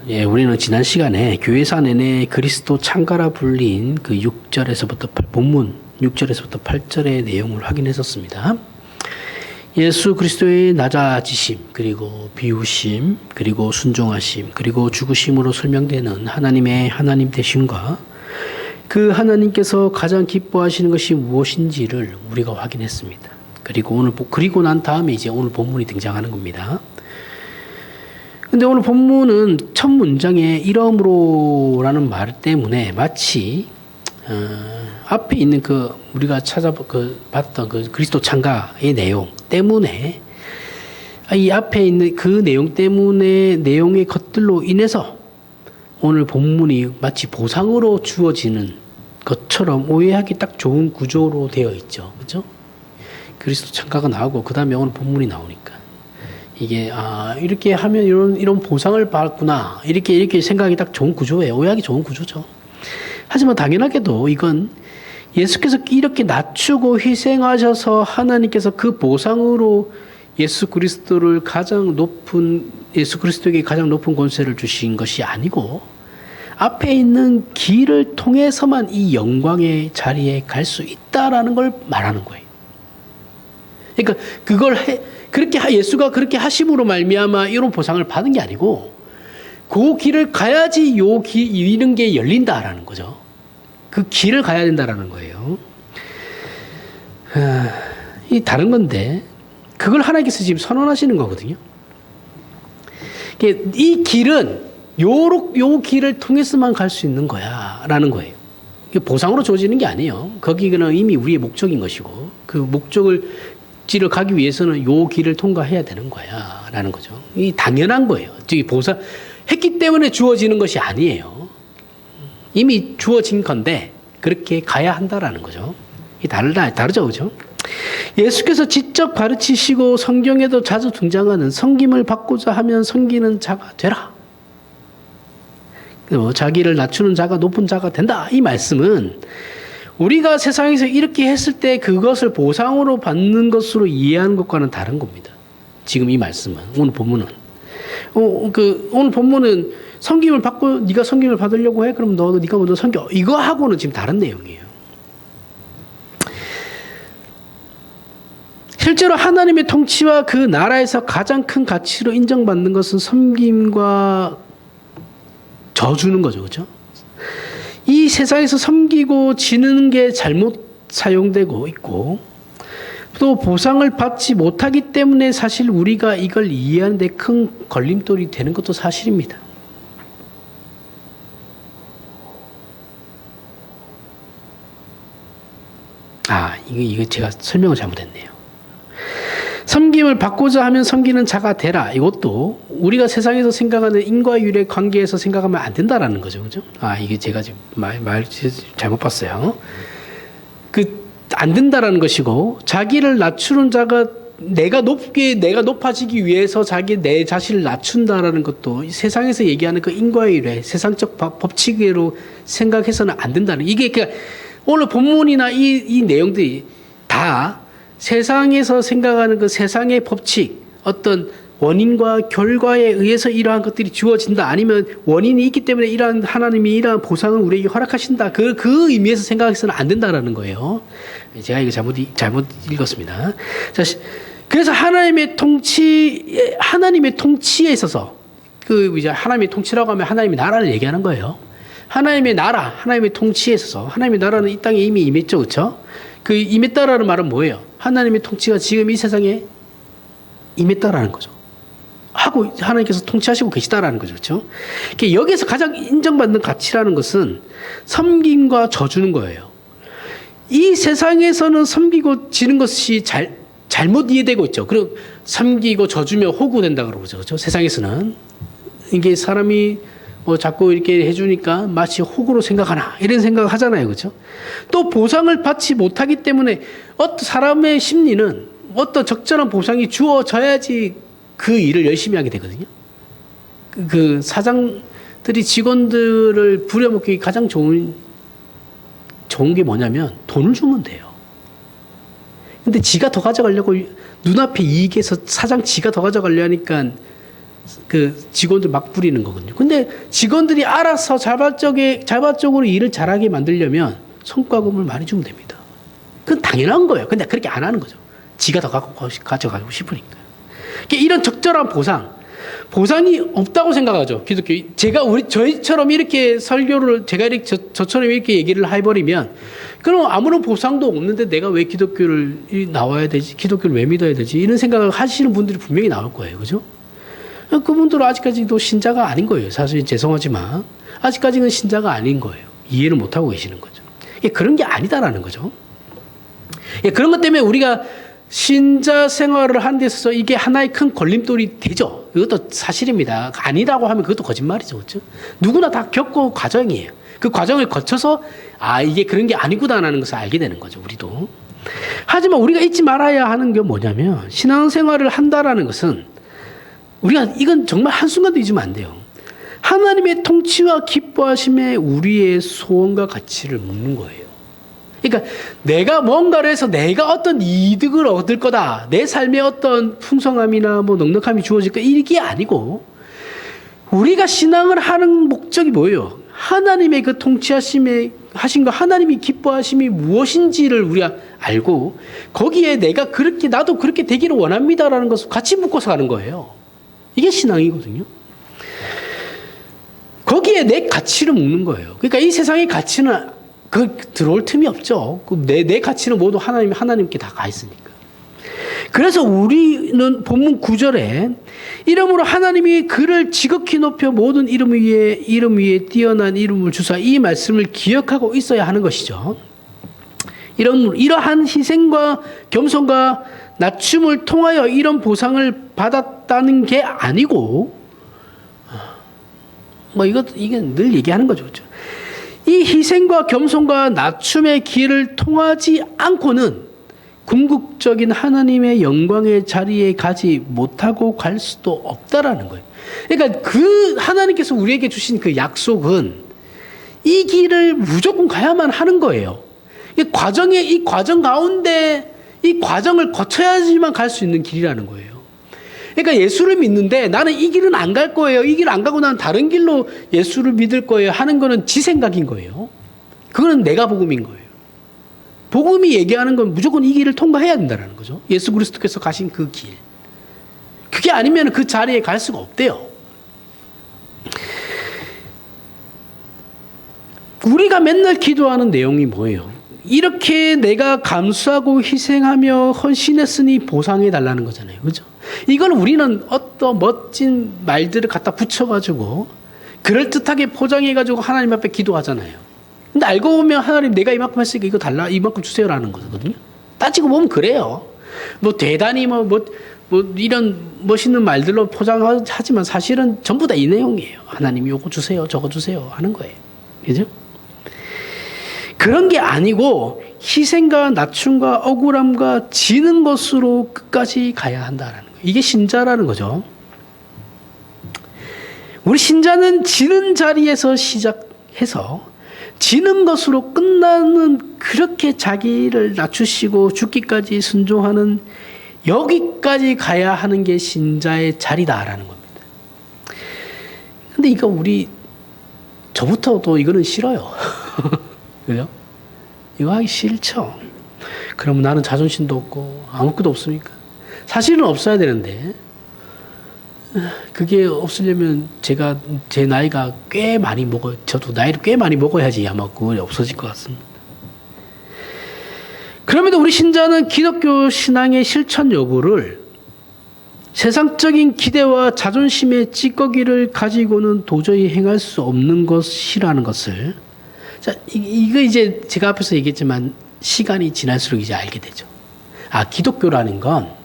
예, 우리는 지난 시간에 교회사 내내 그리스도 창가라 불린 그 6절에서부터 본문 6절에서부터 8절의 내용을 확인했었습니다. 예수 그리스도의 낮아지심, 그리고 비우심, 그리고 순종하심, 그리고 죽으심으로 설명되는 하나님의 하나님 되심과 그 하나님께서 가장 기뻐하시는 것이 무엇인지를 우리가 확인했습니다. 그리고 난 다음에 이제 오늘 본문이 등장하는 겁니다. 근데 오늘 본문은 첫 문장에 이러므로라는 말 때문에 마치 앞에 있는 그 우리가 봤던 그 그리스도 창가의 내용 때문에 이 앞에 있는 그 내용 때문에 내용의 것들로 인해서 오늘 본문이 마치 보상으로 주어지는 것처럼 오해하기 딱 좋은 구조로 되어 있죠. 그렇죠? 그리스도 창가가 나오고 그 다음에 오늘 본문이 나오니까 이게 이렇게 하면 이런 보상을 받구나 이렇게 생각이 딱 좋은 구조예요. 오해하기 좋은 구조죠. 하지만 당연하게도 이건 예수께서 이렇게 낮추고 희생하셔서 하나님께서 그 보상으로 예수 그리스도에게 가장 높은 권세를 주신 것이 아니고 앞에 있는 길을 통해서만 이 영광의 자리에 갈 수 있다라는 걸 말하는 거예요. 그러니까 그렇게 예수가 그렇게 하심으로 말미암아 이런 보상을 받은 게 아니고 그 길을 가야지 이런 게 열린다라는 거죠. 그 길을 가야 된다라는 거예요. 이 다른 건데 그걸 하나님께서 지금 선언하시는 거거든요. 이 길은 요 길을 통해서만 갈 수 있는 거야라는 거예요. 보상으로 주어지는 게 아니에요. 거기는 이미 우리의 목적인 것이고 그 목적을 가기 위해서는 요 길을 통과해야 되는 거야라는 거죠. 이 당연한 거예요. 즉 보상했기 때문에 주어지는 것이 아니에요. 이미 주어진 건데 그렇게 가야 한다라는 거죠. 이 다르죠, 그죠? 예수께서 직접 가르치시고 성경에도 자주 등장하는 섬김을 받고자 하면 섬기는 자가 되라. 자기를 낮추는 자가 높은 자가 된다. 이 말씀은 우리가 세상에서 이렇게 했을 때 그것을 보상으로 받는 것으로 이해하는 것과는 다른 겁니다. 지금 이 말씀은 오늘 본문은 오늘 본문은 섬김을 받고 네가 섬김을 받으려고 해? 그럼 네가 먼저 섬겨. 이거하고는 지금 다른 내용이에요. 실제로 하나님의 통치와 그 나라에서 가장 큰 가치로 인정받는 것은 섬김과 져주는 거죠. 그렇죠? 이 세상에서 섬기고 지는 게 잘못 사용되고 있고 또 보상을 받지 못하기 때문에 사실 우리가 이걸 이해하는 데 큰 걸림돌이 되는 것도 사실입니다. 이거 제가 설명을 잘못했네요. 섬김을 받고자 하면 섬기는 자가 되라. 이것도 우리가 세상에서 생각하는 인과율의 관계에서 생각하면 안 된다라는 거죠. 그죠? 이게 제가 지금 말 잘못 봤어요. 안 된다라는 것이고, 자기를 낮추는 자가 내가 높아지기 위해서 내 자신을 낮춘다라는 것도 세상에서 얘기하는 그 인과율의 세상적 법칙으로 생각해서는 안 된다는, 이게 그러니까 오늘 본문이나 이 내용들이 다 세상에서 생각하는 그 세상의 법칙, 어떤 원인과 결과에 의해서 이러한 것들이 주어진다. 아니면 원인이 있기 때문에 하나님이 이러한 보상을 우리에게 허락하신다. 그 의미에서 생각해서는 안 된다라는 거예요. 제가 이거 잘못 읽었습니다. 자, 그래서 하나님의 통치에 있어서 이제 하나님의 통치라고 하면 하나님의 나라를 얘기하는 거예요. 하나님의 나라, 하나님의 통치에 있어서 하나님의 나라는 이 땅에 이미 임했죠. 그렇죠? 그 임했다라는 말은 뭐예요? 하나님의 통치가 지금 이 세상에 임했다라는 거죠. 하고 하나님께서 통치하시고 계시다라는 거죠. 그렇죠? 여기에서 가장 인정받는 가치라는 것은 섬김과 져주는 거예요. 이 세상에서는 섬기고 지는 것이 잘못 이해되고 있죠. 그리고 섬기고 져주면 호구된다 그러죠. 그렇죠? 세상에서는 이게 사람이 자꾸 이렇게 해주니까 마치 호구로 생각하나 이런 생각을 하잖아요. 그렇죠? 또 보상을 받지 못하기 때문에 어떤 사람의 심리는 어떤 적절한 보상이 주어져야지 그 일을 열심히 하게 되거든요. 그 사장들이 직원들을 부려먹기 가장 좋은 게 뭐냐면 돈을 주면 돼요. 근데 지가 더 가져가려고 눈앞에 이익에서 사장 지가 더 가져가려 하니까 그 직원들 막 부리는 거거든요. 근데 직원들이 알아서 자발적으로 일을 잘하게 만들려면 성과금을 많이 주면 됩니다. 그건 당연한 거예요. 근데 그렇게 안 하는 거죠. 지가 더 가져가고 싶으니까. 이런 적절한 보상이 없다고 생각하죠. 기독교. 저희처럼 이렇게 설교를, 저처럼 이렇게 얘기를 해버리면, 그럼 아무런 보상도 없는데 내가 왜 기독교를 나와야 되지? 기독교를 왜 믿어야 되지? 이런 생각을 하시는 분들이 분명히 나올 거예요. 그죠? 그분들은 아직까지도 신자가 아닌 거예요. 사실 죄송하지만. 아직까지는 신자가 아닌 거예요. 이해를 못하고 계시는 거죠. 그런 게 아니다라는 거죠. 그런 것 때문에 우리가 신자 생활을 하는 데 있어서 이게 하나의 큰 걸림돌이 되죠. 이것도 사실입니다. 아니라고 하면 그것도 거짓말이죠. 그렇죠? 누구나 다 겪고 과정이에요. 그 과정을 거쳐서 이게 그런 게 아니구나라는 것을 알게 되는 거죠. 우리도. 하지만 우리가 잊지 말아야 하는 게 뭐냐면 신앙생활을 한다라는 것은 이건 정말 한순간도 잊으면 안 돼요. 하나님의 통치와 기뻐하심에 우리의 소원과 가치를 묻는 거예요. 그러니까 내가 뭔가를 해서 내가 어떤 이득을 얻을 거다. 내 삶에 어떤 풍성함이나 넉넉함이 주어질 거 이게 아니고 우리가 신앙을 하는 목적이 뭐예요? 하나님의 그 통치하심과 하나님이 기뻐하심이 무엇인지를 우리가 알고 거기에 나도 그렇게 되기를 원합니다라는 것을 같이 묶어서 가는 거예요. 이게 신앙이거든요. 거기에 내 가치를 묻는 거예요. 그러니까 이 세상의 가치는 들어올 틈이 없죠. 내 가치는 모두 하나님께 다 가 있으니까. 그래서 우리는 본문 9절에 이러므로 하나님이 그를 지극히 높여 모든 이름 위에 뛰어난 이름을 주사 이 말씀을 기억하고 있어야 하는 것이죠. 이러한 희생과 겸손과 낮춤을 통하여 이런 보상을 받았다는 게 아니고, 이게 늘 얘기하는 거죠. 그렇죠? 이 희생과 겸손과 낮춤의 길을 통하지 않고는 궁극적인 하나님의 영광의 자리에 가지 못하고 갈 수도 없다라는 거예요. 그러니까 하나님께서 우리에게 주신 그 약속은 이 길을 무조건 가야만 하는 거예요. 이 과정 가운데 이 과정을 거쳐야지만 갈 수 있는 길이라는 거예요. 그러니까 예수를 믿는데 나는 이 길은 안 갈 거예요. 이 길 안 가고 나는 다른 길로 예수를 믿을 거예요. 하는 거는 지 생각인 거예요. 그거는 내가 복음인 거예요. 복음이 얘기하는 건 무조건 이 길을 통과해야 된다는 거죠. 예수 그리스도께서 가신 그 길. 그게 아니면 그 자리에 갈 수가 없대요. 우리가 맨날 기도하는 내용이 뭐예요? 이렇게 내가 감수하고 희생하며 헌신했으니 보상해 달라는 거잖아요. 그죠? 이걸 우리는 어떤 멋진 말들을 갖다 붙여가지고 그럴듯하게 포장해가지고 하나님 앞에 기도하잖아요. 근데 알고 보면 하나님 내가 이만큼 했으니까 이거 달라, 이만큼 주세요라는 거거든요. 따지고 보면 그래요. 대단히 이런 멋있는 말들로 포장하지만 사실은 전부 다 이 내용이에요. 하나님 요거 주세요, 저거 주세요 하는 거예요. 그죠? 그런 게 아니고 희생과 낮춤과 억울함과 지는 것으로 끝까지 가야 한다라는 거예요. 이게 신자라는 거죠. 우리 신자는 지는 자리에서 시작해서 지는 것으로 끝나는 그렇게 자기를 낮추시고 죽기까지 순종하는 여기까지 가야 하는 게 신자의 자리다라는 겁니다. 근데 이거 저부터도 이거는 싫어요. 그죠? 이거 하기 싫죠. 그러면 나는 자존심도 없고 아무것도 없으니까. 사실은 없어야 되는데 그게 없으려면 제 나이가 꽤 많이 저도 나이를 꽤 많이 먹어야지 아마 그게 없어질 것 같습니다. 그럼에도 우리 신자는 기독교 신앙의 실천 여부를 세상적인 기대와 자존심의 찌꺼기를 가지고는 도저히 행할 수 없는 것이라는 것을 이거 이제 제가 앞에서 얘기했지만 시간이 지날수록 이제 알게 되죠. 기독교라는 건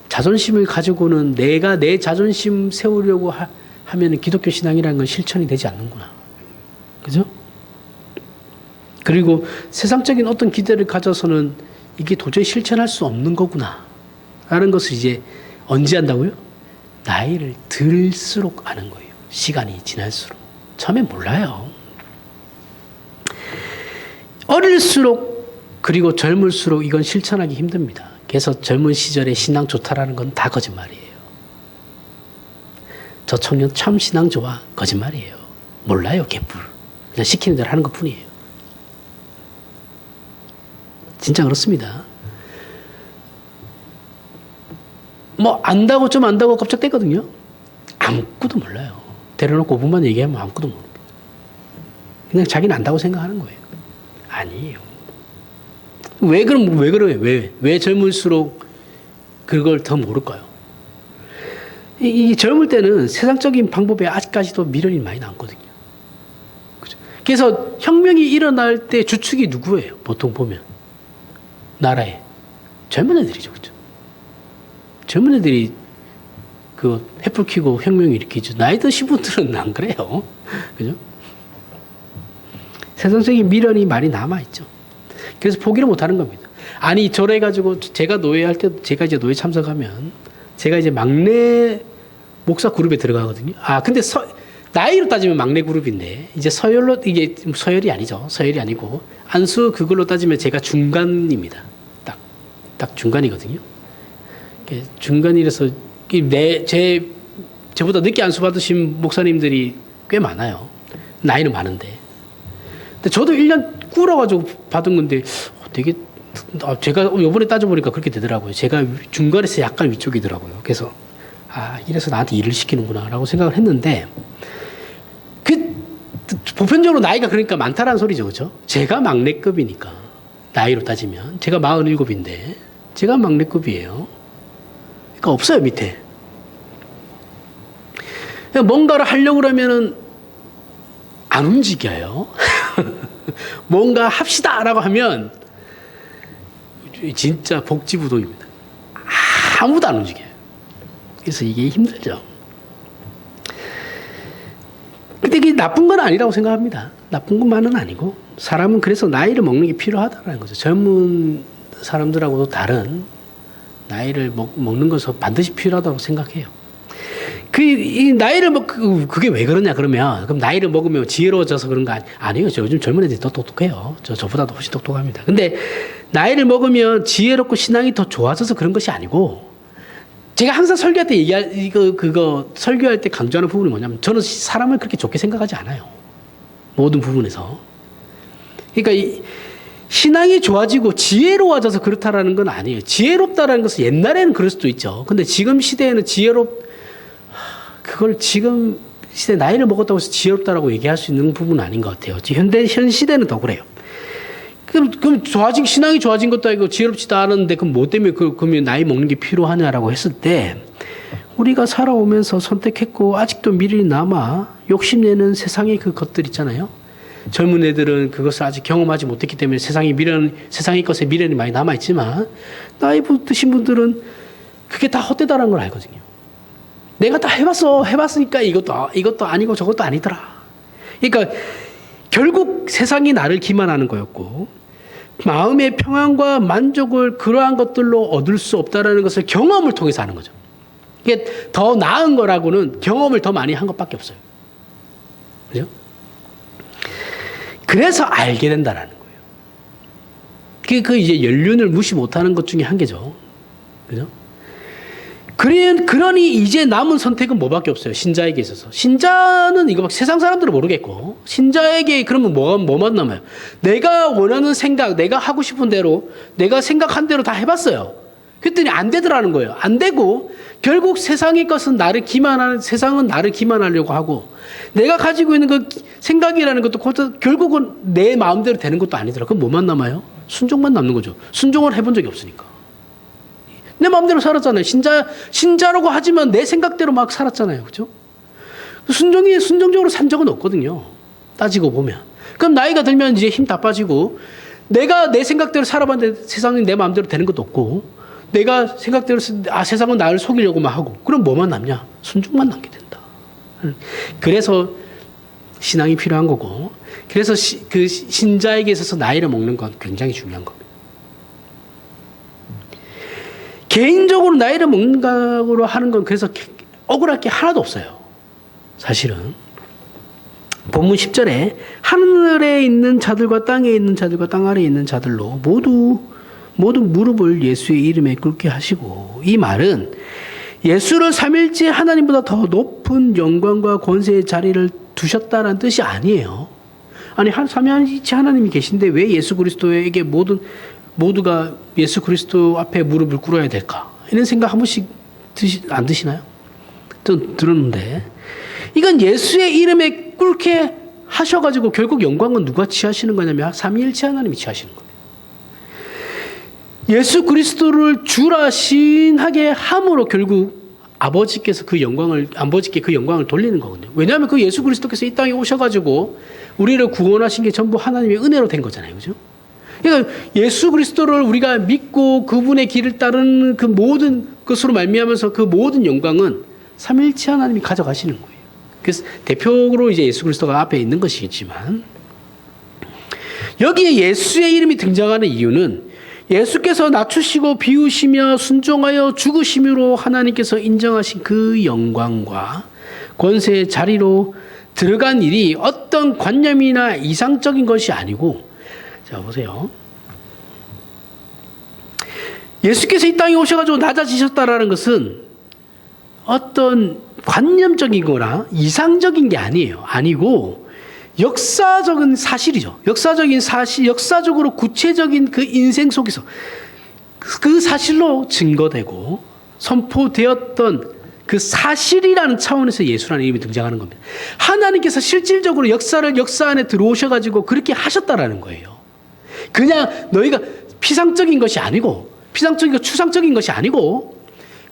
자존심을 가지고는 내가 내 자존심 세우려고 하면 기독교 신앙이라는 건 실천이 되지 않는구나. 그죠? 그리고 세상적인 어떤 기대를 가져서는 이게 도저히 실천할 수 없는 거구나. 라는 것을 이제 언제 한다고요? 나이를 들수록 아는 거예요. 시간이 지날수록. 처음엔 몰라요. 어릴수록 그리고 젊을수록 이건 실천하기 힘듭니다. 그래서 젊은 시절에 신앙 좋다라는 건 다 거짓말이에요. 저 청년 참 신앙 좋아. 거짓말이에요. 몰라요, 개뿔. 그냥 시키는 대로 하는 것 뿐이에요. 진짜 그렇습니다. 뭐 안다고 좀 안다고 깜짝대거든요. 아무것도 몰라요. 데려놓고 5분만 얘기하면 아무것도 모릅니다. 그냥 자기는 안다고 생각하는 거예요. 아니에요. 왜 그래요? 왜 젊을수록 그걸 더 모를까요? 이 젊을 때는 세상적인 방법에 아직까지도 미련이 많이 남거든요. 그죠? 그래서 혁명이 일어날 때 주축이 누구예요? 보통 보면. 나라에. 젊은 애들이죠. 그죠? 젊은 애들이 그 횃불 켜고 혁명을 일으키죠. 나이 드신 분들은 안 그래요. 그죠? 세상적인 미련이 많이 남아있죠. 그래서 포기를 못 하는 겁니다. 아니, 저래가지고 제가 노예할 때, 제가 이제 노예 참석하면, 제가 이제 막내 목사 그룹에 들어가거든요. 아, 근데 나이로 따지면 막내 그룹인데, 이제 서열로, 이게 서열이 아니죠. 서열이 아니고, 안수 그걸로 따지면 제가 중간입니다. 딱 중간이거든요. 중간이라서, 저보다 늦게 안수 받으신 목사님들이 꽤 많아요. 나이는 많은데. 근데 저도 1년 꿇어가지고 받은 건데, 되게, 제가 요번에 따져보니까 그렇게 되더라고요. 제가 중간에서 약간 위쪽이더라고요. 그래서, 이래서 나한테 일을 시키는구나, 라고 생각을 했는데, 보편적으로 나이가 그러니까 많다라는 소리죠. 그죠? 제가 막내급이니까, 나이로 따지면. 제가 47인데, 제가 막내급이에요. 그러니까 없어요, 밑에. 뭔가를 하려고 그러면은, 안 움직여요. 뭔가 합시다! 라고 하면, 진짜 복지부동입니다. 아무도 안 움직여요. 그래서 이게 힘들죠. 근데 이게 나쁜 건 아니라고 생각합니다. 나쁜 것만은 아니고, 사람은 그래서 나이를 먹는 게 필요하다는 거죠. 젊은 사람들하고도 다른 나이를 먹는 것은 반드시 필요하다고 생각해요. 이 나이를 그게 왜 그러냐, 그러면. 그럼 나이를 먹으면 지혜로워져서 그런 거 아니에요. 저 요즘 젊은 애들이 더 똑똑해요. 저보다도 훨씬 똑똑합니다. 근데 나이를 먹으면 지혜롭고 신앙이 더 좋아져서 그런 것이 아니고, 제가 항상 설교할 때 설교할 때 강조하는 부분이 뭐냐면, 저는 사람을 그렇게 좋게 생각하지 않아요. 모든 부분에서. 그러니까 신앙이 좋아지고 지혜로워져서 그렇다라는 건 아니에요. 지혜롭다라는 것은 옛날에는 그럴 수도 있죠. 근데 지금 시대에는 그걸 지금 시대 나이를 먹었다고 해서 지혜롭다라고 얘기할 수 있는 부분은 아닌 것 같아요. 현 시대는 더 그래요. 그럼 신앙이 좋아진 것도 아니고 지혜롭지도 않은데, 그럼 뭐 때문에 그러면 나이 먹는 게 필요하냐라고 했을 때, 우리가 살아오면서 선택했고, 아직도 미련이 남아 욕심내는 세상의 그 것들 있잖아요. 젊은 애들은 그것을 아직 경험하지 못했기 때문에 세상의 것에 미련이 많이 남아있지만, 나이 드신 분들은 그게 다 헛되다라는 걸 알거든요. 내가 다 해봤으니까 이것도 아니고 저것도 아니더라. 그러니까 결국 세상이 나를 기만하는 거였고, 마음의 평안과 만족을 그러한 것들로 얻을 수 없다라는 것을 경험을 통해서 하는 거죠. 이게 더 나은 거라고는 경험을 더 많이 한 것밖에 없어요. 그죠? 그래서 알게 된다라는 거예요. 그 이제 연륜을 무시 못하는 것 중에 한 개죠. 그죠? 그러니 이제 남은 선택은 뭐밖에 없어요. 신자에게 있어서. 신자는 이거 세상 사람들은 모르겠고, 신자에게 그러면 뭐만 남아요? 내가 원하는 생각, 내가 하고 싶은 대로, 내가 생각한 대로 다 해봤어요. 그랬더니 안 되더라는 거예요. 안 되고, 결국 세상의 것은 세상은 나를 기만하려고 하고, 내가 가지고 있는 그 생각이라는 것도 결국은 내 마음대로 되는 것도 아니더라. 그럼 뭐만 남아요? 순종만 남는 거죠. 순종을 해본 적이 없으니까. 내 마음대로 살았잖아요. 신자라고 하지만 내 생각대로 막 살았잖아요. 그죠? 순종적으로 산 적은 없거든요. 따지고 보면. 그럼 나이가 들면 이제 힘 다 빠지고, 내가 내 생각대로 살아봤는데 세상이 내 마음대로 되는 것도 없고, 내가 생각대로 세상은 나를 속이려고만 하고, 그럼 뭐만 남냐? 순종만 남게 된다. 그래서 신앙이 필요한 거고, 그래서 그 신자에게 있어서 나이를 먹는 건 굉장히 중요한 겁니다. 개인적으로 나이를 먹는 각으로 하는 건 그래서 억울할 게 하나도 없어요. 사실은. 본문 10절에 하늘에 있는 자들과 땅에 있는 자들과 땅 아래에 있는 자들로 모두 무릎을 예수의 이름에 꿇게 하시고, 이 말은 예수를 삼일째 하나님보다 더 높은 영광과 권세의 자리를 두셨다는 뜻이 아니에요. 아니, 삼위일체 하나님이 계신데 왜 예수 그리스도에게 모두가 예수 그리스도 앞에 무릎을 꿇어야 될까? 이런 생각 한 번씩 안 드시나요? 좀 들었는데, 이건 예수의 이름에 꿇게 하셔가지고 결국 영광은 누가 취하시는 거냐면 삼위일체 하나님이 취하시는 겁니다. 예수 그리스도를 주라 시인하게 함으로 결국 아버지께 그 영광을 돌리는 거거든요. 왜냐하면 그 예수 그리스도께서 이 땅에 오셔가지고 우리를 구원하신 게 전부 하나님의 은혜로 된 거잖아요. 그죠? 그러니까 예수 그리스도를 우리가 믿고 그분의 길을 따르는 그 모든 것으로 말미암아서 그 모든 영광은 삼위일체 하나님이 가져가시는 거예요. 그래서 대표로 이제 예수 그리스도가 앞에 있는 것이겠지만, 여기에 예수의 이름이 등장하는 이유는 예수께서 낮추시고 비우시며 순종하여 죽으심으로 하나님께서 인정하신 그 영광과 권세의 자리로 들어간 일이 어떤 관념이나 이상적인 것이 아니고, 자 보세요. 예수께서 이 땅에 오셔가지고 낮아지셨다라는 것은 어떤 관념적인 거나 이상적인 게 아니고 역사적인 사실이죠. 역사적으로 구체적인 그 인생 속에서 그 사실로 증거되고 선포되었던 그 사실이라는 차원에서 예수라는 이름이 등장하는 겁니다. 하나님께서 실질적으로 역사 안에 들어오셔가지고 그렇게 하셨다라는 거예요. 그냥 너희가 피상적인 것이 아니고, 피상적이고 추상적인 것이 아니고,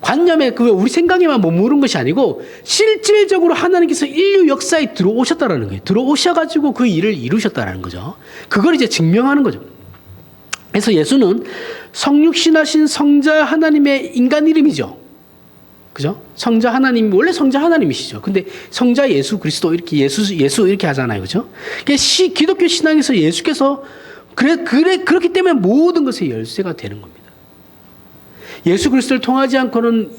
관념에 우리 생각에만 머무른 것이 아니고 실질적으로 하나님께서 인류 역사에 들어오셨다라는 거예요. 들어오셔가지고 그 일을 이루셨다라는 거죠. 그걸 이제 증명하는 거죠. 그래서 예수는 성육신하신 성자 하나님의 인간 이름이죠. 그죠? 성자 하나님, 원래 성자 하나님이시죠. 근데 성자 예수 그리스도 이렇게 예수 이렇게 하잖아요. 그죠? 기독교 신앙에서 예수께서 그렇기 때문에 모든 것의 열쇠가 되는 겁니다. 예수 그리스도를 통하지 않고는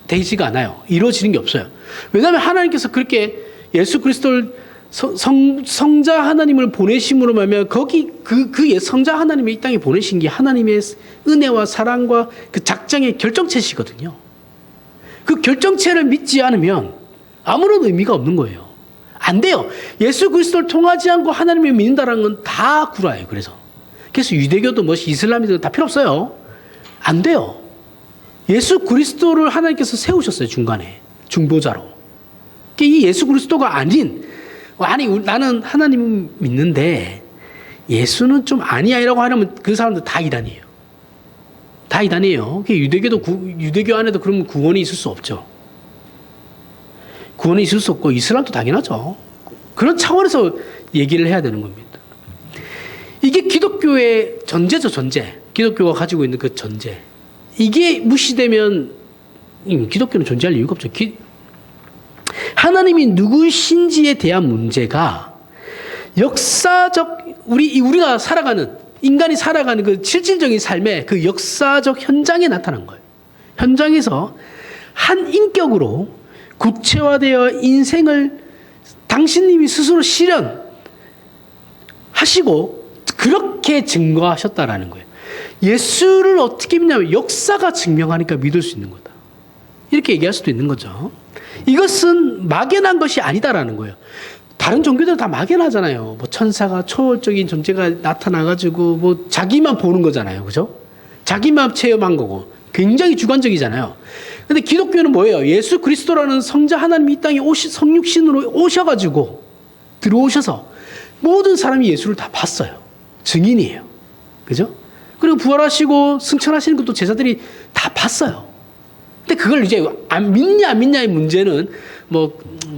되지가 않아요. 이루어지는 게 없어요. 왜냐하면 하나님께서 그렇게 예수 그리스도를 성자 하나님을 보내심으로 말하면 거기 그 성자 하나님의 이 땅에 보내신 게 하나님의 은혜와 사랑과 그 작정의 결정체시거든요. 그 결정체를 믿지 않으면 아무런 의미가 없는 거예요. 안 돼요. 예수 그리스도를 통하지 않고 하나님을 믿는다는 건 다 구라예요. 그래서 유대교도 이슬람이든 다 필요 없어요. 안 돼요. 예수 그리스도를 하나님께서 세우셨어요. 중간에 중보자로. 이 예수 그리스도가 아니 나는 하나님 믿는데 예수는 좀 아니야라고 하면 그 사람들 다 이단이에요. 다 이단이에요. 유대교 안에도 그러면 구원이 있을 수 없죠. 구원이 있을 수 없고 이슬람도 당연하죠. 그런 차원에서 얘기를 해야 되는 겁니다. 이게 기독교의 전제죠. 전제. 기독교가 가지고 있는 그 전제. 이게 무시되면 기독교는 존재할 이유가 없죠. 하나님이 누구신지에 대한 문제가 역사적 우리가 살아가는 인간이 살아가는 그 실질적인 삶의 그 역사적 현장에 나타난 거예요. 현장에서 한 인격으로 구체화되어 인생을 당신님이 스스로 실현하시고 그렇게 증거하셨다라는 거예요. 예수를 어떻게 믿냐면 역사가 증명하니까 믿을 수 있는 거다. 이렇게 얘기할 수도 있는 거죠. 이것은 막연한 것이 아니다라는 거예요. 다른 종교들 다 막연하잖아요. 천사가 초월적인 존재가 나타나가지고 자기만 보는 거잖아요. 그죠? 자기만 체험한 거고 굉장히 주관적이잖아요. 근데 기독교는 뭐예요? 예수 그리스도라는 성자 하나님이 이 땅에 성육신으로 오셔가지고 들어오셔서 모든 사람이 예수를 다 봤어요. 증인이에요. 그죠? 그리고 부활하시고 승천하시는 것도 제자들이 다 봤어요. 근데 그걸 이제 안 믿냐의 문제는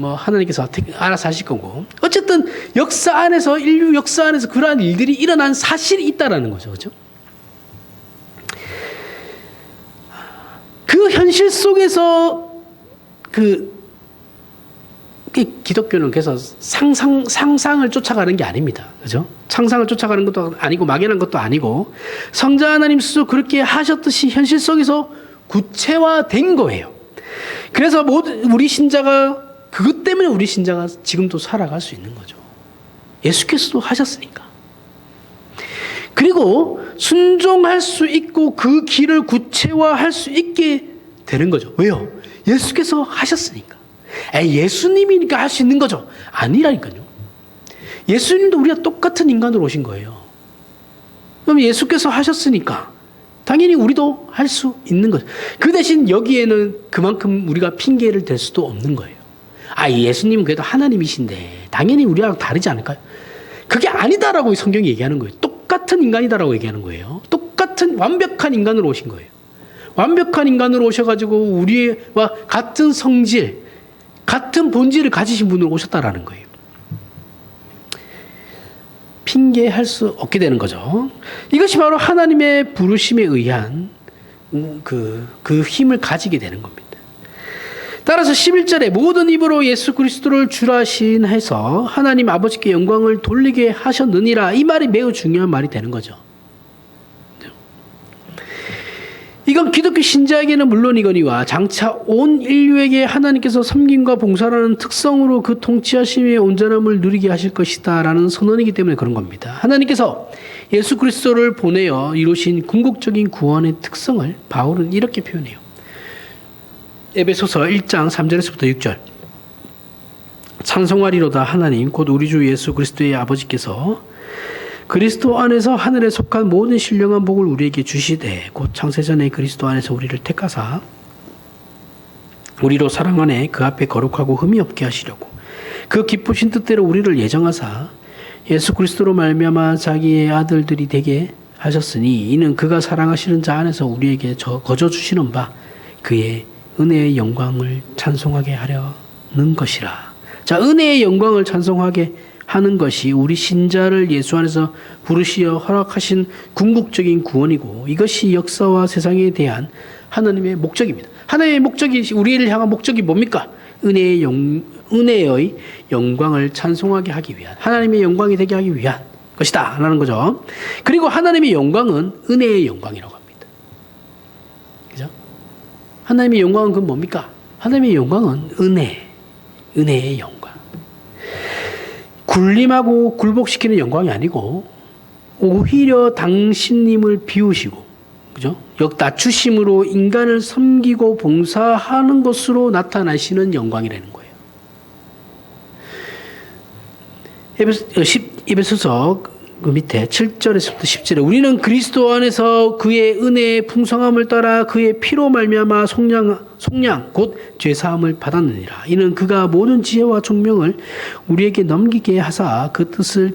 하나님께서 알아서 하실 거고. 어쨌든 인류 역사 안에서 그러한 일들이 일어난 사실이 있다라는 거죠. 그죠? 그 현실 속에서 기독교는 그래서 상상을 쫓아가는 게 아닙니다. 그죠? 상상을 쫓아가는 것도 아니고 막연한 것도 아니고 성자 하나님 스스로 그렇게 하셨듯이 현실 속에서 구체화된 거예요. 그래서 우리 신자가 그것 때문에 우리 신자가 지금도 살아갈 수 있는 거죠. 예수께서도 하셨으니까. 그리고 순종할 수 있고 그 길을 구체화할 수 있게 되는 거죠. 왜요? 예수께서 하셨으니까. 예수님이니까 할 수 있는 거죠. 아니라니까요. 예수님도 우리가 똑같은 인간으로 오신 거예요. 그럼 예수께서 하셨으니까 당연히 우리도 할 수 있는 거죠. 그 대신 여기에는 그만큼 우리가 핑계를 댈 수도 없는 거예요. 예수님은 그래도 하나님이신데 당연히 우리하고 다르지 않을까요? 그게 아니다라고 성경이 얘기하는 거예요. 똑같은 인간이다라고 얘기하는 거예요. 똑같은 완벽한 인간으로 오신 거예요. 완벽한 인간으로 오셔가지고 우리와 같은 성질, 같은 본질을 가지신 분으로 오셨다라는 거예요. 핑계할 수 없게 되는 거죠. 이것이 바로 하나님의 부르심에 의한 그 힘을 가지게 되는 겁니다. 따라서 11절에 모든 입으로 예수 그리스도를 주라 시인해서 하나님 아버지께 영광을 돌리게 하셨느니라, 이 말이 매우 중요한 말이 되는 거죠. 이건 기독교 신자에게는 물론이거니와 장차 온 인류에게 하나님께서 섬김과 봉사라는 특성으로 그 통치하심의 온전함을 누리게 하실 것이다 라는 선언이기 때문에 그런 겁니다. 하나님께서 예수 그리스도를 보내어 이루신 궁극적인 구원의 특성을 바울은 이렇게 표현해요. 에베소서 1장 3절에서부터 6절. 찬송하리로다 하나님 곧 우리 주 예수 그리스도의 아버지께서 그리스도 안에서 하늘에 속한 모든 신령한 복을 우리에게 주시되 곧 창세전에 그리스도 안에서 우리를 택하사 우리로 사랑 안에 그 앞에 거룩하고 흠이 없게 하시려고 그 기쁘신 뜻대로 우리를 예정하사 예수 그리스도로 말미암아 자기의 아들들이 되게 하셨으니 이는 그가 사랑하시는 자 안에서 우리에게 거저 주시는 바 그의 은혜의 영광을 찬송하게 하려는 것이라. 자, 은혜의 영광을 찬송하게 하는 것이 우리 신자를 예수 안에서 부르시어 허락하신 궁극적인 구원이고 이것이 역사와 세상에 대한 하나님의 목적입니다. 하나님의 목적이, 우리를 향한 목적이 뭡니까? 은혜의 영광을 찬송하게 하기 위한, 하나님의 영광이 되게 하기 위한 것이다 라는 거죠. 그리고 하나님의 영광은 은혜의 영광이라고 합니다. 그죠? 하나님의 영광은 그건 뭡니까? 하나님의 영광은 은혜의 영광. 굴림하고 굴복시키는 영광이 아니고 오히려 당신님을 비우시고, 그죠? 낮추심으로 인간을 섬기고 봉사하는 것으로 나타나시는 영광이라는 거예요. 에베소서 그 밑에 7절에서부터 10절에 우리는 그리스도 안에서 그의 은혜의 풍성함을 따라 그의 피로 말미암아 속량 곧 죄사함을 받았느니라. 이는 그가 모든 지혜와 총명을 우리에게 넘기게 하사 그 뜻의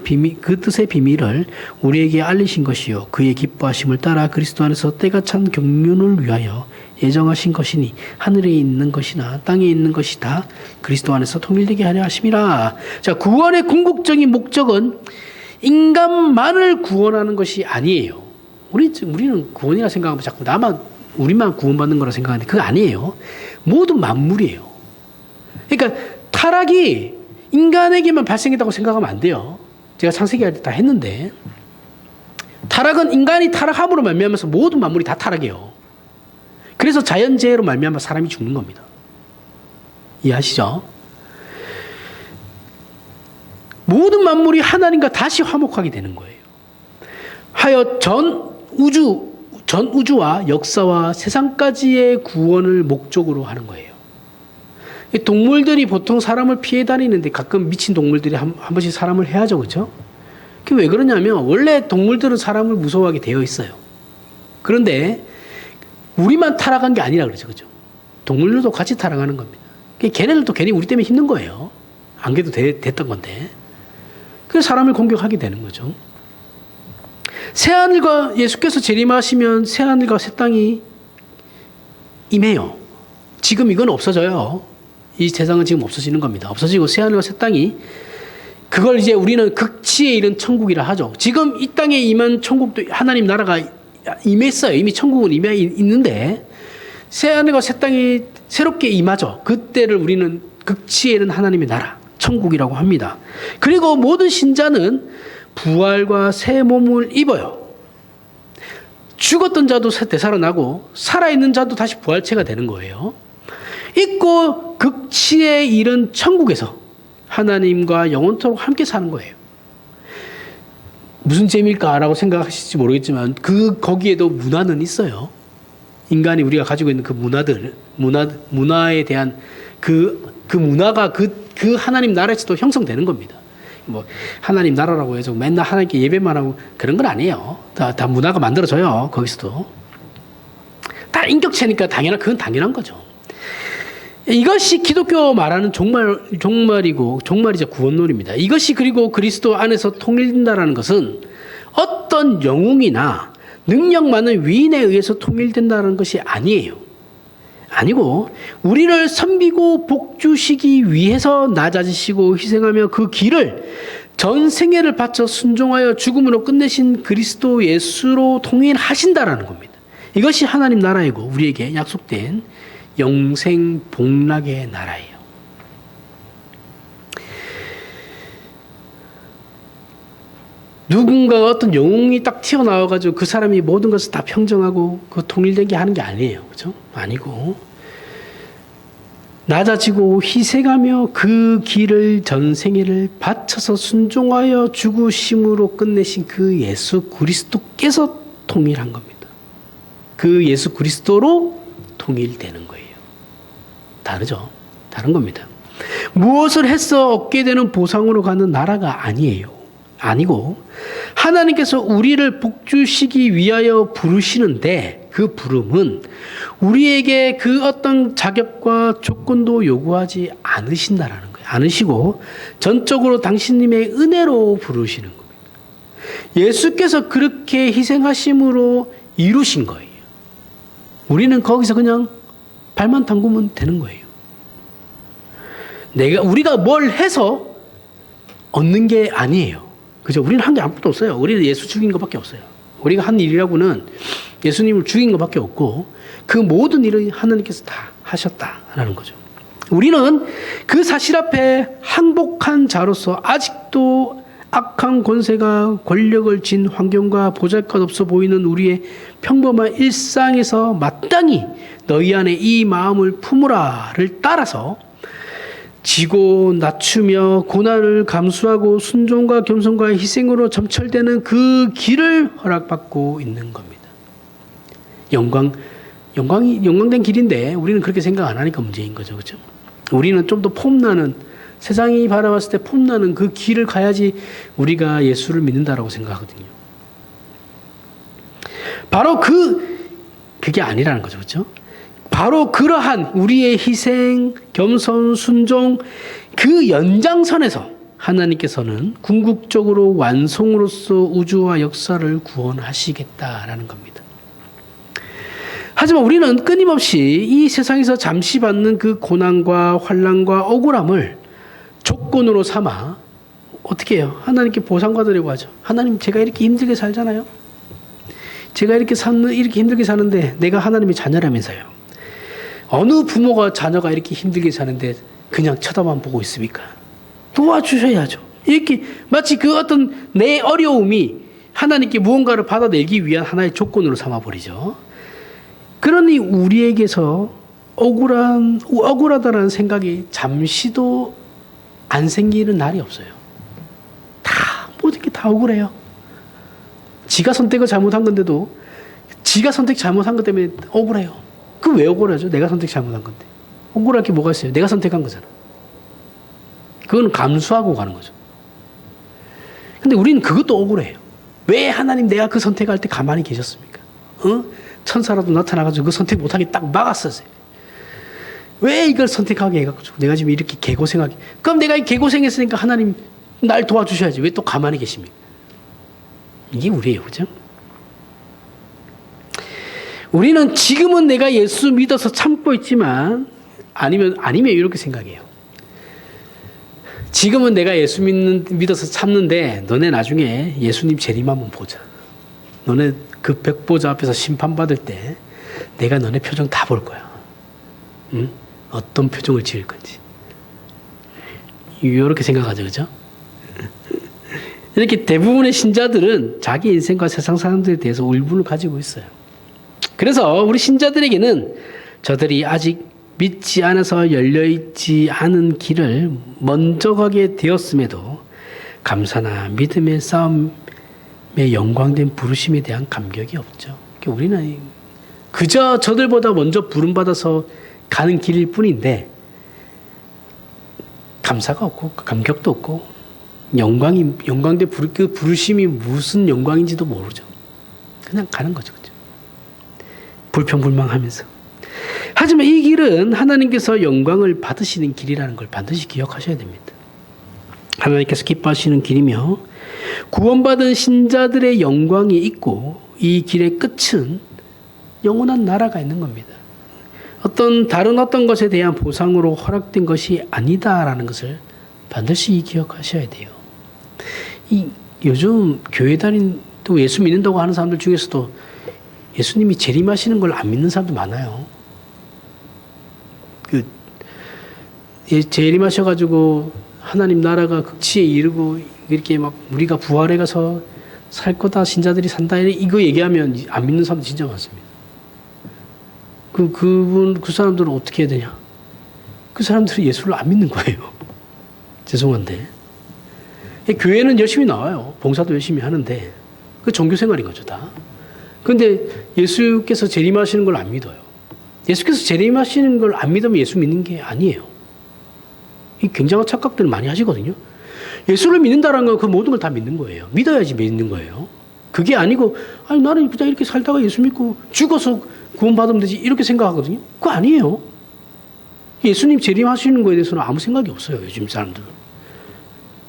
비밀을 우리에게 알리신 것이요 그의 기뻐하심을 따라 그리스도 안에서 때가 찬 경륜을 위하여 예정하신 것이니 하늘에 있는 것이나 땅에 있는 것이 다 그리스도 안에서 통일되게 하려 하심이라. 자, 구원의 궁극적인 목적은 인간만을 구원하는 것이 아니에요. 우리는 구원이라 생각하면 자꾸 우리만 구원받는 거라 생각하는데 그거 아니에요. 모든 만물이에요. 그러니까 타락이 인간에게만 발생했다고 생각하면 안 돼요. 제가 창세기 할 때 다 했는데 타락은 인간이 타락함으로 말미암아서 모든 만물이 다 타락해요. 그래서 자연재해로 말미암아 사람이 죽는 겁니다. 이해하시죠? 모든 만물이 하나님과 다시 화목하게 되는 거예요. 하여 전 우주와 역사와 세상까지의 구원을 목적으로 하는 거예요. 동물들이 보통 사람을 피해 다니는데 가끔 미친 동물들이 한 번씩 사람을 해야죠. 그렇죠? 그게 왜 그러냐면 원래 동물들은 사람을 무서워하게 되어 있어요. 그런데 우리만 타락한 게 아니라 그러죠. 그렇죠? 동물들도 같이 타락하는 겁니다. 걔네들도 괜히 우리 때문에 힘든 거예요. 안 그래도 됐던 건데. 그래서 사람을 공격하게 되는 거죠. 새하늘과 예수께서 재림하시면 새하늘과 새 땅이 임해요. 지금 이건 없어져요. 이 세상은 지금 없어지는 겁니다. 없어지고 새하늘과 새 땅이 그걸 이제 우리는 극치에 이른 천국이라 하죠. 지금 이 땅에 임한 천국도 하나님 나라가 임했어요. 이미 천국은 임해 있는데 새하늘과 새 땅이 새롭게 임하죠. 그때를 우리는 극치에 이른 하나님의 나라 천국이라고 합니다. 그리고 모든 신자는 부활과 새 몸을 입어요. 죽었던 자도 되살아나고 살아있는 자도 다시 부활체가 되는 거예요. 입고 극치에 이른 천국에서 하나님과 영원토록 함께 사는 거예요. 무슨 재미일까라고 생각하실지 모르겠지만 거기에도 문화는 있어요. 인간이 우리가 가지고 있는 그 문화에 대한 그 문화가 그 하나님 나라에서도 형성되는 겁니다. 뭐 하나님 나라라고 해서 맨날 하나님께 예배만 하고 그런 건 아니에요. 다 문화가 만들어져요. 거기서도 다 인격체니까 그건 당연한 거죠. 이것이 기독교 말하는 종말이자 구원론입니다. 이것이 그리고 그리스도 안에서 통일된다라는 것은 어떤 영웅이나 능력 많은 위인에 의해서 통일된다는 것이 아니고 우리를 섬기고 복주시기 위해서 낮아지시고 희생하며 그 길을 전 생애를 바쳐 순종하여 죽음으로 끝내신 그리스도 예수로 통일하신다라는 겁니다. 이것이 하나님 나라이고 우리에게 약속된 영생 복락의 나라예요. 누군가가 어떤 영웅이 딱 튀어나와가지고 그 사람이 모든 것을 다 평정하고 그 통일되게 하는 게 아니에요. 그죠? 아니고, 낮아지고 희생하며 그 길을 전생애를 바쳐서 순종하여 죽으심으로 끝내신 그 예수 그리스도께서 통일한 겁니다. 그 예수 그리스도로 통일되는 거예요. 다르죠? 다른 겁니다. 무엇을 해서 얻게 되는 보상으로 가는 나라가 아니고 하나님께서 우리를 복주시기 위하여 부르시는데 그 부름은 우리에게 그 어떤 자격과 조건도 요구하지 않으신다라는 거예요. 않으시고 전적으로 당신님의 은혜로 부르시는 겁니다. 예수께서 그렇게 희생하심으로 이루신 거예요. 우리는 거기서 그냥 발만 담그면 되는 거예요. 우리가 뭘 해서 얻는 게 아니에요. 그죠? 우리는 한 게 아무것도 없어요. 우리는 예수 죽인 것밖에 없어요. 우리가 한 일이라고는 예수님을 죽인 것밖에 없고 그 모든 일을 하나님께서 다 하셨다라는 거죠. 우리는 그 사실 앞에 항복한 자로서 아직도 악한 권세가 권력을 쥔 환경과 보잘것없어 보이는 우리의 평범한 일상에서 마땅히 너희 안에 이 마음을 품으라를 따라서 지고 낮추며 고난을 감수하고 순종과 겸손과 희생으로 점철되는 그 길을 허락받고 있는 겁니다. 영광된 길인데 우리는 그렇게 생각 안 하니까 문제인 거죠. 그렇죠? 우리는 좀 더 폼나는 세상이 바라봤을 때 폼나는 그 길을 가야지 우리가 예수를 믿는다라고 생각하거든요. 바로 그게 아니라는 거죠. 그렇죠? 바로 그러한 우리의 희생, 겸손, 순종 그 연장선에서 하나님께서는 궁극적으로 완성으로서 우주와 역사를 구원하시겠다라는 겁니다. 하지만 우리는 끊임없이 이 세상에서 잠시 받는 그 고난과 환난과 억울함을 조건으로 삼아 어떻게 해요? 하나님께 보상받으려고 하죠. 하나님, 제가 이렇게 힘들게 살잖아요. 제가 이렇게 힘들게 사는데 내가 하나님의 자녀라면서요. 어느 부모가 자녀가 이렇게 힘들게 사는데 그냥 쳐다만 보고 있습니까? 도와주셔야죠. 이렇게 마치 그 어떤 내 어려움이 하나님께 무언가를 받아내기 위한 하나의 조건으로 삼아버리죠. 그러니 우리에게서 억울하다는 생각이 잠시도 안 생기는 날이 없어요. 모든 게 다 억울해요. 지가 선택을 잘못한 건데도 지가 선택 잘못한 것 때문에 억울해요. 그 왜 억울하죠? 내가 선택 잘못한 건데. 억울할 게 뭐가 있어요? 내가 선택한 거잖아. 그건 감수하고 가는 거죠. 근데 우리는 그것도 억울해요. 왜 하나님 내가 그 선택할 때 가만히 계셨습니까? 천사라도 나타나가지고 그 선택 못하게 딱 막았었어요. 왜 이걸 선택하게 해가지고 내가 지금 이렇게 개고생하게. 그럼 내가 개고생했으니까 하나님 날 도와주셔야지. 왜 또 가만히 계십니까? 이게 우리예요. 그죠? 우리는 지금은 내가 예수 믿어서 참고 있지만 아니면 이렇게 생각해요. 지금은 내가 예수 믿어서 참는데 너네 나중에 예수님 재림 한번 보자. 너네 그 백보자 앞에서 심판받을 때 내가 너네 표정 다 볼 거야. 응? 어떤 표정을 지을 건지. 이렇게 생각하죠. 그죠? 이렇게 대부분의 신자들은 자기 인생과 세상 사람들에 대해서 울분을 가지고 있어요. 그래서 우리 신자들에게는 저들이 아직 믿지 않아서 열려있지 않은 길을 먼저 가게 되었음에도 감사나 믿음의 싸움의 영광된 부르심에 대한 감격이 없죠. 우리는 그저 저들보다 먼저 부름받아서 가는 길일 뿐인데 감사가 없고 감격도 없고 영광대 그 부르심이 무슨 영광인지도 모르죠. 그냥 가는 거죠. 그죠? 불평불망하면서. 하지만 이 길은 하나님께서 영광을 받으시는 길이라는 걸 반드시 기억하셔야 됩니다. 하나님께서 기뻐하시는 길이며 구원받은 신자들의 영광이 있고 이 길의 끝은 영원한 나라가 있는 겁니다. 다른 어떤 것에 대한 보상으로 허락된 것이 아니다라는 것을 반드시 기억하셔야 돼요. 요즘 교회 또 예수 믿는다고 하는 사람들 중에서도 예수님이 재림하시는 걸 안 믿는 사람도 많아요. 재림하셔가지고 하나님 나라가 극치에 이르고 이렇게 막 우리가 부활해 가서 살 거다, 신자들이 산다, 이거 얘기하면 안 믿는 사람도 진짜 많습니다. 그 사람들은 어떻게 해야 되냐? 그 사람들은 예수를 안 믿는 거예요. 죄송한데. 교회는 열심히 나와요. 봉사도 열심히 하는데. 그 종교 생활인 거죠, 다. 그런데 예수께서 재림하시는 걸 안 믿어요. 예수께서 재림하시는 걸 안 믿으면 예수 믿는 게 아니에요. 이 굉장한 착각들을 많이 하시거든요. 예수를 믿는다는 건 그 모든 걸 다 믿는 거예요. 믿어야지 믿는 거예요. 그게 아니고, 아니, 나는 그냥 이렇게 살다가 예수 믿고 죽어서 구원받으면 되지, 이렇게 생각하거든요. 그거 아니에요. 예수님 재림하시는 거에 대해서는 아무 생각이 없어요, 요즘 사람들은.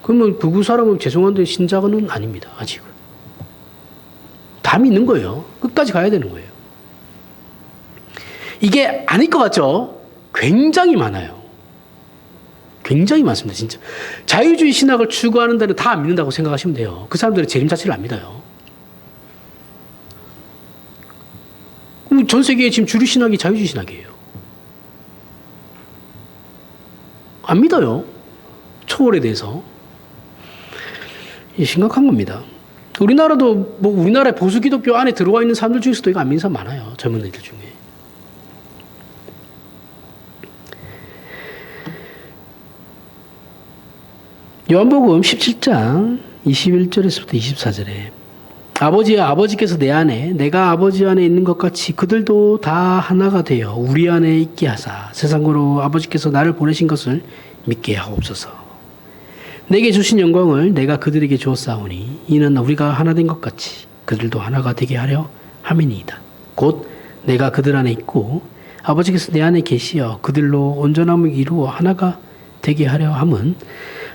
그러면 그 사람은 죄송한데 신자는 아닙니다, 아직은. 다 믿는 거예요. 끝까지 가야 되는 거예요. 이게 아닐 것 같죠? 굉장히 많아요. 굉장히 많습니다, 진짜. 자유주의 신학을 추구하는 데는 다 안 믿는다고 생각하시면 돼요. 그 사람들은 재림 자체를 안 믿어요. 그럼 전 세계에 지금 주류 신학이 자유주의 신학이에요. 안 믿어요. 초월에 대해서. 이게 심각한 겁니다. 우리나라도 우리나라의 보수 기독교 안에 들어와 있는 사람들 중에서도 이거 안 믿는 사람 많아요. 젊은 애들 중에. 요한복음 17장 21절에서부터 24절에 아버지야, 아버지께서 내 안에 내가 아버지 안에 있는 것 같이 그들도 다 하나가 되어 우리 안에 있게 하사 세상으로 아버지께서 나를 보내신 것을 믿게 하옵소서. 내게 주신 영광을 내가 그들에게 주었사오니 이는 우리가 하나 된 것 같이 그들도 하나가 되게 하려 함이니이다. 곧 내가 그들 안에 있고 아버지께서 내 안에 계시어 그들로 온전함을 이루어 하나가 되게 하려 함은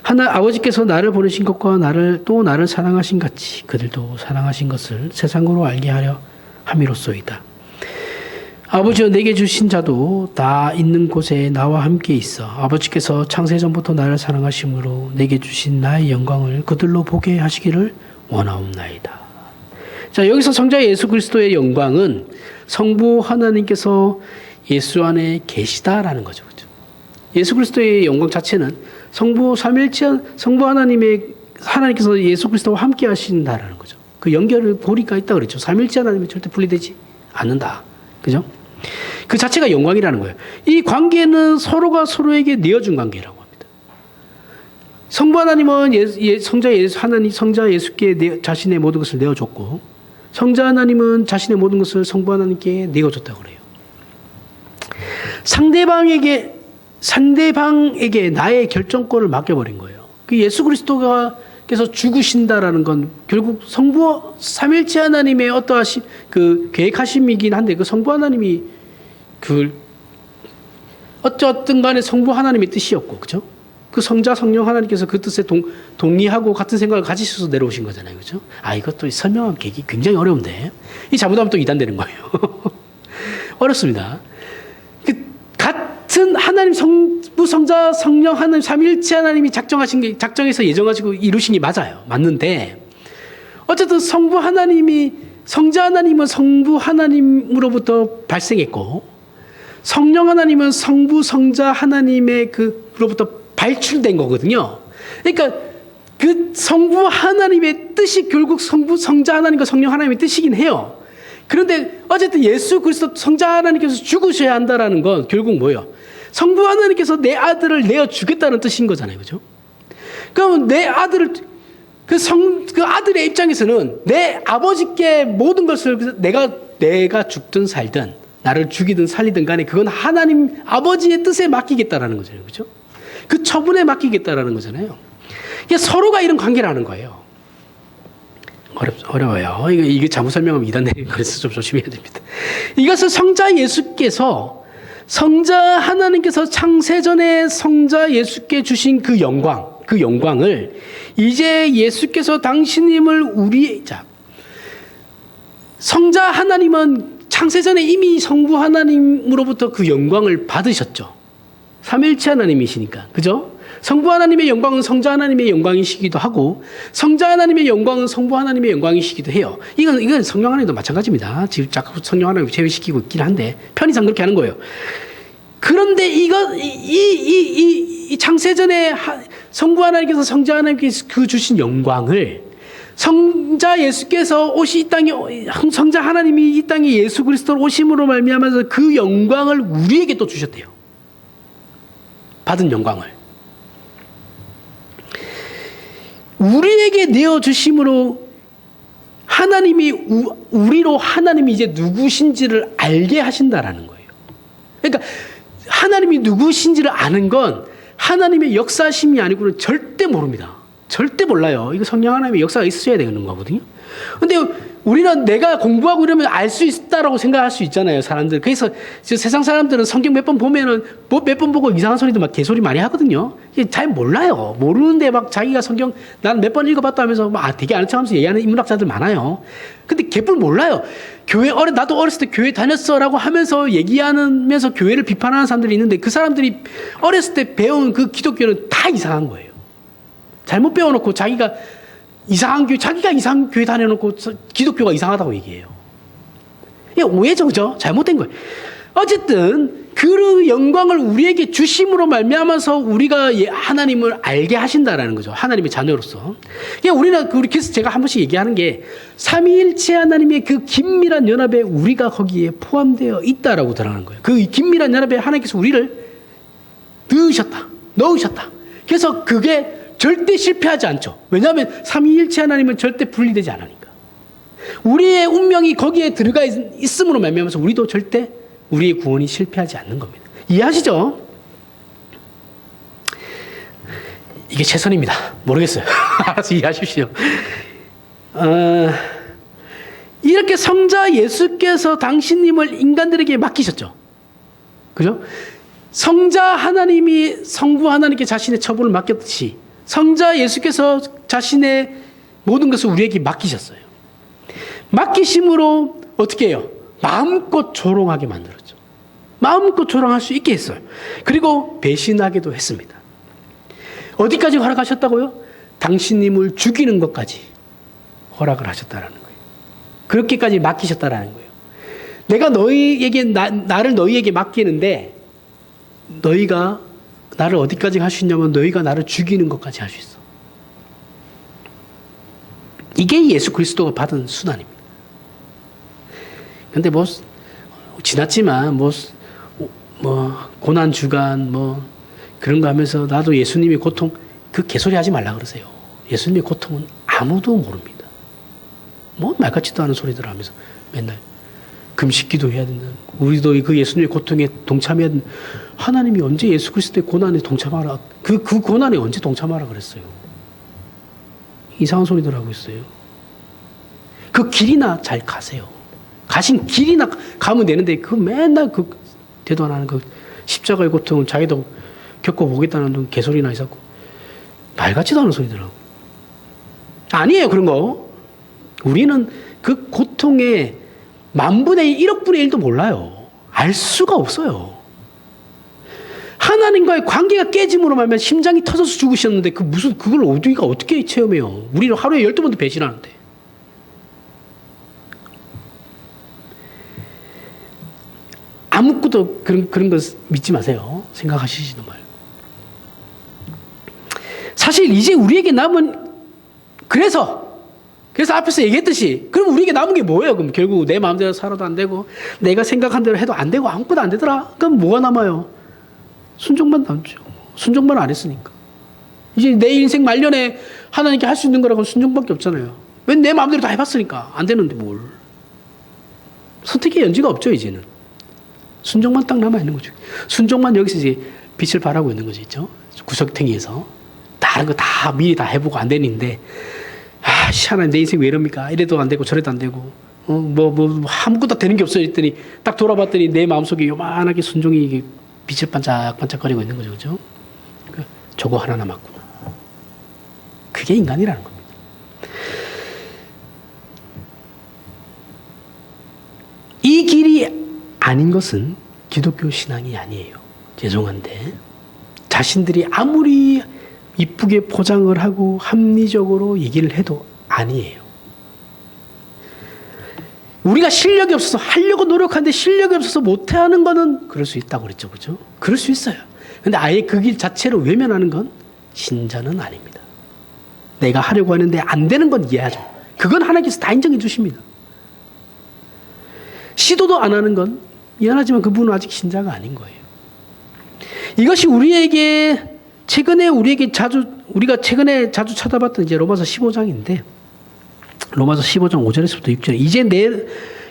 아버지께서 나를 보내신 것과 나를 사랑하신 같이 그들도 사랑하신 것을 세상으로 알게 하려 함이로소이다. 아버지여 내게 주신 자도 다 있는 곳에 나와 함께 있어 아버지께서 창세전부터 나를 사랑하심으로 내게 주신 나의 영광을 그들로 보게 하시기를 원하옵나이다. 자, 여기서 성자 예수 그리스도의 영광은 성부 하나님께서 예수 안에 계시다라는 거죠. 그렇죠? 예수 그리스도의 영광 자체는 성부 하나님께서 예수 그리스도와 함께 하신다라는 거죠. 그 연결을 고리가 있다 그랬죠. 삼일째 하나님은 절대 분리되지 않는다. 그죠? 그 자체가 영광이라는 거예요. 이 관계는 서로가 서로에게 내어준 관계라고 합니다. 성부 하나님은 성자 예수께 자신의 모든 것을 내어줬고, 성자 하나님은 자신의 모든 것을 성부 하나님께 내어줬다고 그래요. 상대방에게 나의 결정권을 맡겨버린 거예요. 그 예수 그리스도께서 죽으신다라는 건 결국 성부 삼일체 하나님의 어떠하신 그 계획하심이긴 한데 그 성부 하나님이 그 어쨌든 간에 성부 하나님의 뜻이었고, 그죠? 그 성자 성령 하나님께서 그 뜻에 동의하고 같은 생각을 가지셔서 내려오신 거잖아요, 그죠? 이것도 설명하기 굉장히 어려운데 이 잘못하면 또 이단되는 거예요. 어렵습니다. 같은 하나님 성부 성자 성령 하나님 삼일체 하나님이 작정해서 예정하시고 이루신 게 맞아요. 맞는데 어쨌든 성자 하나님은 성부 하나님으로부터 발생했고 성령 하나님은 성부 성자 하나님의 그로부터 발출된 거거든요. 그러니까 그 성부 하나님의 뜻이 결국 성자 하나님과 성령 하나님의 뜻이긴 해요. 그런데 어쨌든 예수 그리스도 성자 하나님께서 죽으셔야 한다라는 건 결국 뭐예요? 성부 하나님께서 내 아들을 내어주겠다는 뜻인 거잖아요. 그죠? 그럼 내 아들을, 그 아들의 입장에서는 내 아버지께 모든 것을 내가 내가 죽든 살든 나를 죽이든 살리든 간에 그건 하나님 아버지의 뜻에 맡기겠다라는 거잖아요. 그렇죠? 그 처분에 맡기겠다라는 거잖아요. 이게 서로가 이런 관계라는 거예요. 어려워요. 이게 잘못 설명하면 이단 내리는 거라서 좀 조심해야 됩니다. 이것을 성자 하나님께서 창세전에 성자 예수께 주신 그 영광을 이제 예수께서 당신님을 성자 하나님은 창세전에 이미 성부 하나님으로부터 그 영광을 받으셨죠. 삼위일체 하나님이시니까. 그죠? 성부 하나님의 영광은 성자 하나님의 영광이시기도 하고 성자 하나님의 영광은 성부 하나님의 영광이시기도 해요. 이건 성령 하나님도 마찬가지입니다. 지금 자꾸 성령 하나님 제외시키고 있긴 한데 편의상 그렇게 하는 거예요. 그런데 이 창세전에 성부 하나님께서 성자 하나님께서 그 주신 영광을 성자 예수께서 성자 하나님이 이 땅에 예수 그리스도로 오심으로 말미암아서 그 영광을 우리에게 또 주셨대요. 받은 영광을 우리에게 내어주심으로 하나님이 이제 누구신지를 알게 하신다라는 거예요. 그러니까 하나님이 누구신지를 아는 건 하나님의 역사심이 아니고는 절대 모릅니다. 절대 몰라요. 이거 성령 하나님의 역사가 있어야 되는 거거든요. 근데 우리는 내가 공부하고 이러면 알 수 있다라고 생각할 수 있잖아요, 사람들. 그래서 세상 사람들은 성경 몇 번 보면은 몇 번 보고 이상한 소리도 막 개소리 많이 하거든요. 잘 몰라요. 모르는데 막 자기가 성경 난 몇 번 읽어봤다 하면서 되게 아는 척하면서 얘기하는 인문학자들 많아요. 근데 개뿔 몰라요. 나도 어렸을 때 교회 다녔어라고 하면서 얘기하면서 교회를 비판하는 사람들이 있는데 그 사람들이 어렸을 때 배운 그 기독교는 다 이상한 거예요. 잘못 배워놓고 자기가 이상한 교회 다녀놓고 기독교가 이상하다고 얘기해요. 이게 오해죠, 그죠? 잘못된 거예요. 어쨌든 그 영광을 우리에게 주심으로 말미암아서 우리가 하나님을 알게 하신다라는 거죠. 하나님의 자녀로서. 그래서 제가 한 번씩 얘기하는 게 삼위일체 하나님의 그 긴밀한 연합에 우리가 거기에 포함되어 있다라고 들어가는 거예요. 그 긴밀한 연합에 하나님께서 우리를 넣으셨다. 그래서 그게 절대 실패하지 않죠. 왜냐하면 삼위일체 하나님은 절대 분리되지 않으니까. 우리의 운명이 거기에 들어가 있음으로 말미암아서 우리도 절대 우리의 구원이 실패하지 않는 겁니다. 이해하시죠? 이게 최선입니다. 모르겠어요. 알아서 이해하십시오. 이렇게 성자 예수께서 당신님을 인간들에게 맡기셨죠. 그죠? 성자 하나님이 성부 하나님께 자신의 처분을 맡겼듯이 성자 예수께서 자신의 모든 것을 우리에게 맡기셨어요. 맡기심으로 어떻게 해요? 마음껏 조롱하게 만들었죠. 마음껏 조롱할 수 있게 했어요. 그리고 배신하기도 했습니다. 어디까지 허락하셨다고요? 당신님을 죽이는 것까지 허락을 하셨다라는 거예요. 그렇게까지 맡기셨다라는 거예요. 내가 나를 너희에게 맡기는데 너희가 나를 어디까지 할 수 있냐면 너희가 나를 죽이는 것까지 할 수 있어. 이게 예수 그리스도가 받은 순환입니다. 근데 지났지만 고난 주간 그런 거 하면서 나도 예수님의 고통 그 개소리 하지 말라 그러세요. 예수님의 고통은 아무도 모릅니다. 말 같지도 않은 소리들 하면서 맨날 금식기도 해야 된다. 우리도 그 예수님의 고통에 동참해야 된다. 하나님이 언제 예수 그리스도의 고난에 동참하라. 그 고난에 언제 동참하라 그랬어요. 이상한 소리들 하고 있어요. 그 길이나 잘 가세요. 가신 길이나 가면 되는데 그 맨날 되도 안 하는 그 십자가의 고통을 자기도 겪어보겠다는 개소리나 있었고 말 같지도 않은 소리들 하고. 아니에요, 그런 거. 우리는 그 고통의 10,000분의 1, 1억분의 1도 몰라요. 알 수가 없어요. 하나님과의 관계가 깨짐으로 말면 심장이 터져서 죽으셨는데 그걸 우리가 어떻게 체험해요? 우리는 하루에 12번도 배신하는데. 아무것도 그런 거 믿지 마세요. 생각하시지도 말고. 사실 이제 우리에게 남은 그래서 앞에서 얘기했듯이 그럼 우리에게 남은 게 뭐예요? 그럼 결국 내 마음대로 살아도 안 되고 내가 생각한 대로 해도 안 되고 아무것도 안 되더라. 그럼 뭐가 남아요? 순종만 남죠. 순종만 안 했으니까. 이제 내 인생 말년에 하나님께 할 수 있는 거라고는 순종밖에 없잖아요. 왜 내 마음대로 다 해봤으니까 안 되는데 뭘. 선택의 여지가 없죠, 이제는. 순종만 딱 남아있는 거죠. 순종만 여기서 이제 빛을 발하고 있는 거죠, 있죠? 구석탱이에서. 다른 거 다 미리 다 해보고 안 되는데, 하나님 내 인생 왜 이럽니까? 이래도 안 되고 저래도 안 되고, 아무것도 되는 게 없어요. 했더니, 딱 돌아봤더니 내 마음속에 요만하게 순종이 빛을 반짝반짝거리고 있는 거죠, 그죠? 저거 하나 남았구나. 그게 인간이라는 겁니다. 이 길이 아닌 것은 기독교 신앙이 아니에요. 죄송한데 자신들이 아무리 이쁘게 포장을 하고 합리적으로 얘기를 해도 아니에요. 우리가 실력이 없어서 하려고 노력하는데 실력이 없어서 못하는 거는 그럴 수 있다고 그랬죠. 그죠? 그럴 수 있어요. 근데 아예 그 길 자체를 외면하는 건 신자는 아닙니다. 내가 하려고 하는데 안 되는 건 이해하죠. 그건 하나님께서 다 인정해 주십니다. 시도도 안 하는 건 미안하지만 그분은 아직 신자가 아닌 거예요. 이것이 우리가 최근에 자주 찾아봤던 이제 로마서 15장인데, 로마서 15장 5절에서부터 6절에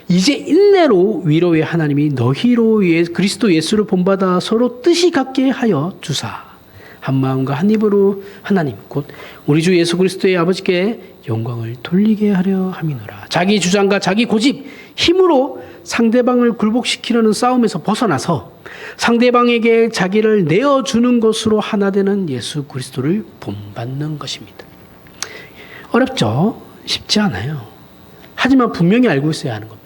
이제 인내로 위로의 하나님이 너희로 그리스도 예수를 본받아 서로 뜻이 같게 하여 주사 한 마음과 한 입으로 하나님 곧 우리 주 예수 그리스도의 아버지께 영광을 돌리게 하려 함이노라. 자기 주장과 자기 고집 힘으로 상대방을 굴복시키려는 싸움에서 벗어나서 상대방에게 자기를 내어주는 것으로 하나 되는 예수 그리스도를 본받는 것입니다. 어렵죠? 쉽지 않아요. 하지만 분명히 알고 있어야 하는 겁니다.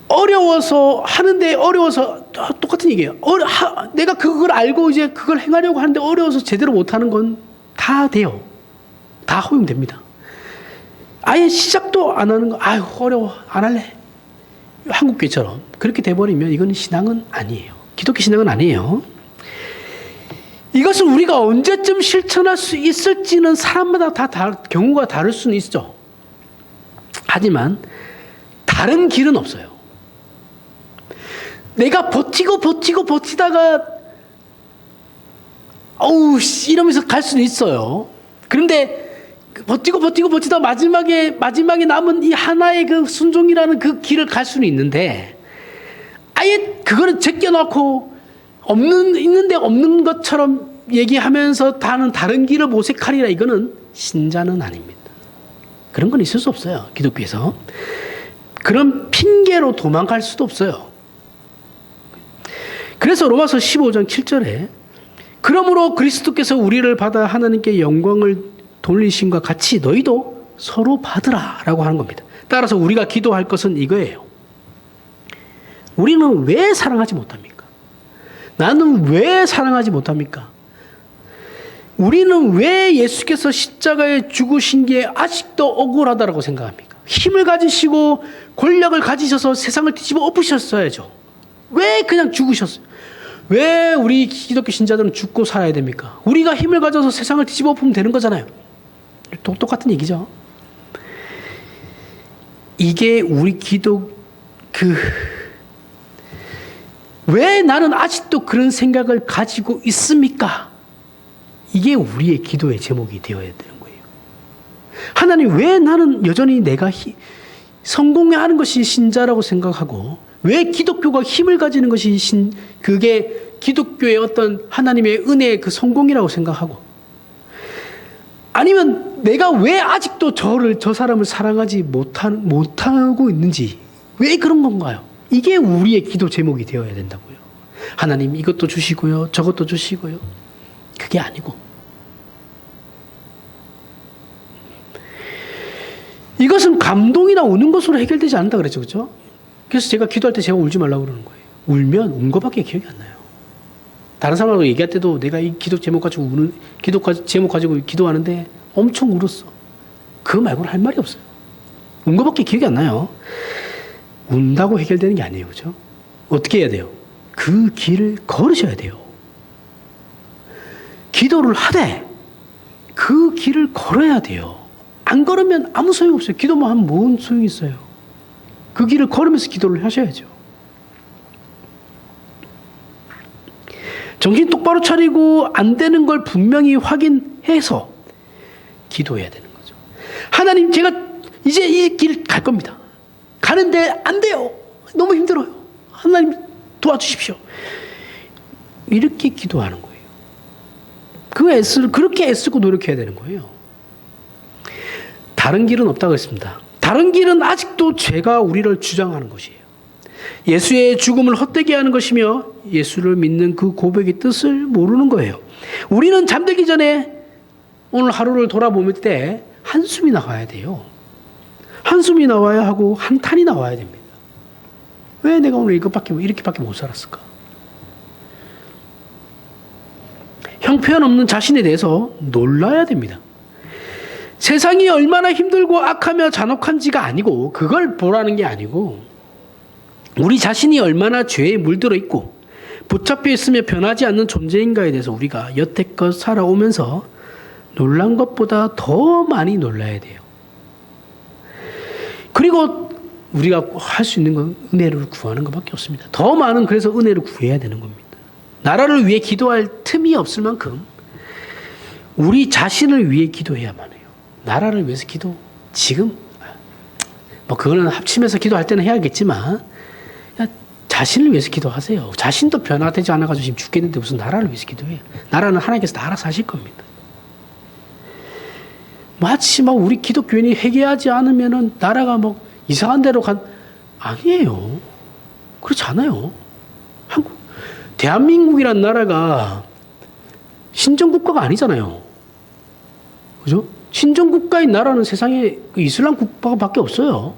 어려워서 하는데 어려워서 똑같은 얘기예요. 내가 그걸 알고 이제 그걸 행하려고 하는데 어려워서 제대로 못하는 건 다 돼요. 다 허용됩니다. 아예 시작도 안 하는 거, 아유 어려워 안 할래. 한국교회처럼 그렇게 돼버리면 이건 신앙은 아니에요. 기독교 신앙은 아니에요. 이것을 우리가 언제쯤 실천할 수 있을지는 사람마다 경우가 다를 수는 있죠. 하지만 다른 길은 없어요. 내가 버티다가 이러면서 갈 수는 있어요. 그런데 버티다 마지막에 남은 이 하나의 그 순종이라는 그 길을 갈 수는 있는데, 아예 그거는 제껴놓고 있는데 없는 것처럼 얘기하면서 다른 길을 모색하리라, 이거는 신자는 아닙니다. 그런 건 있을 수 없어요. 기독교에서. 그런 핑계로 도망갈 수도 없어요. 그래서 로마서 15장 7절에 그러므로 그리스도께서 우리를 받아 하나님께 영광을 돌리심과 같이 너희도 서로 받으라 라고 하는 겁니다. 따라서 우리가 기도할 것은 이거예요. 우리는 왜 사랑하지 못합니까? 나는 왜 사랑하지 못합니까? 우리는 왜 예수께서 십자가에 죽으신 게 아직도 억울하다고 생각합니까? 힘을 가지시고 권력을 가지셔서 세상을 뒤집어 엎으셨어야죠. 왜 그냥 죽으셨어요? 왜 우리 기독교 신자들은 죽고 살아야 됩니까? 우리가 힘을 가져서 세상을 뒤집어 엎으면 되는 거잖아요. 똑같은 얘기죠. 이게 우리 왜 나는 아직도 그런 생각을 가지고 있습니까? 이게 우리의 기도의 제목이 되어야 되는 거예요. 하나님, 왜 나는 여전히 내가 성공하는 것이 신자라고 생각하고, 왜 기독교가 힘을 가지는 것이 그게 기독교의 어떤 하나님의 은혜의 그 성공이라고 생각하고, 아니면 내가 왜 아직도 저 사람을 사랑하지 못하고 있는지, 왜 그런 건가요? 이게 우리의 기도 제목이 되어야 된다고요. 하나님 이것도 주시고요, 저것도 주시고요. 그게 아니고, 이것은 감동이나 우는 것으로 해결되지 않는다 그랬죠, 그렇죠? 그래서 제가 기도할 때 제가 울지 말라고 그러는 거예요. 울면 운 거밖에 기억이 안 나요. 다른 사람하고 얘기할 때도 내가 이 기도 제목 가지고 제목 가지고 기도하는데 엄청 울었어. 그거 말고는 할 말이 없어요. 운 거밖에 기억이 안 나요. 운다고 해결되는 게 아니에요, 그렇죠? 어떻게 해야 돼요? 그 길을 걸으셔야 돼요. 기도를 하되 그 길을 걸어야 돼요. 안 걸으면 아무 소용 없어요. 기도만 하면 뭔 소용이 있어요? 그 길을 걸으면서 기도를 하셔야죠. 정신 똑바로 차리고 안 되는 걸 분명히 확인해서 기도해야 되는 거죠. 하나님, 제가 이제 이 길 갈 겁니다. 가는데 안 돼요. 너무 힘들어요. 하나님 도와주십시오. 이렇게 기도하는 거예요. 그렇게 애쓰고 노력해야 되는 거예요. 다른 길은 없다고 했습니다. 다른 길은 아직도 죄가 우리를 주장하는 것이에요. 예수의 죽음을 헛되게 하는 것이며 예수를 믿는 그 고백의 뜻을 모르는 거예요. 우리는 잠들기 전에 오늘 하루를 돌아보면 때 한숨이 나와야 돼요. 한숨이 나와야 하고 한탄이 나와야 됩니다. 왜 내가 오늘 이렇게밖에 못 살았을까? 형편없는 자신에 대해서 놀라야 됩니다. 세상이 얼마나 힘들고 악하며 잔혹한지가 아니고 그걸 보라는 게 아니고 우리 자신이 얼마나 죄에 물들어 있고 붙잡혀 있으며 변하지 않는 존재인가에 대해서 우리가 여태껏 살아오면서 놀란 것보다 더 많이 놀라야 돼요. 그리고 우리가 할 수 있는 건 은혜를 구하는 것밖에 없습니다. 더 많은 그래서 은혜를 구해야 되는 겁니다. 나라를 위해 기도할 틈이 없을 만큼 우리 자신을 위해 기도해야만 해요. 나라를 위해서 지금 그거는 합치면서 기도할 때는 해야겠지만 자신을 위해서 기도하세요. 자신도 변화되지 않아가지고 지금 죽겠는데 무슨 나라를 위해서 기도해요. 나라는 하나님께서 알아서 하실 겁니다. 마치 우리 기독교인이 회개하지 않으면은 나라가 이상한 데로 아니에요. 그렇지 않아요. 대한민국이란 나라가 신정국가가 아니잖아요. 그죠? 신정국가인 나라는 세상에 이슬람 국가밖에 없어요.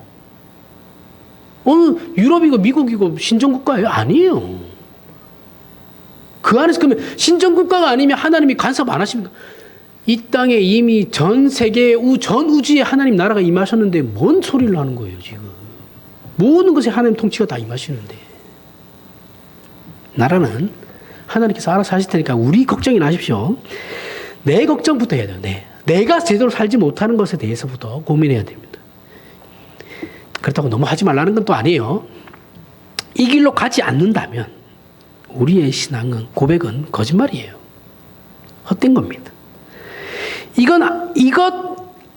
어느 유럽이고 미국이고 신정국가예요? 아니에요. 그 안에서 그러면 신정국가가 아니면 하나님이 간섭 안 하십니까? 이 땅에 이미 전 세계 전 우주에 하나님 나라가 임하셨는데 뭔 소리를 하는 거예요 지금. 모든 것에 하나님 통치가 다 임하시는데 나라는 하나님께서 알아서 하실 테니까 우리 걱정이 나십시오. 내 걱정부터 해야 돼요. 내가 제대로 살지 못하는 것에 대해서부터 고민해야 됩니다. 그렇다고 너무 하지 말라는 건 또 아니에요. 이 길로 가지 않는다면 우리의 신앙은 고백은 거짓말이에요. 헛된 겁니다. 이것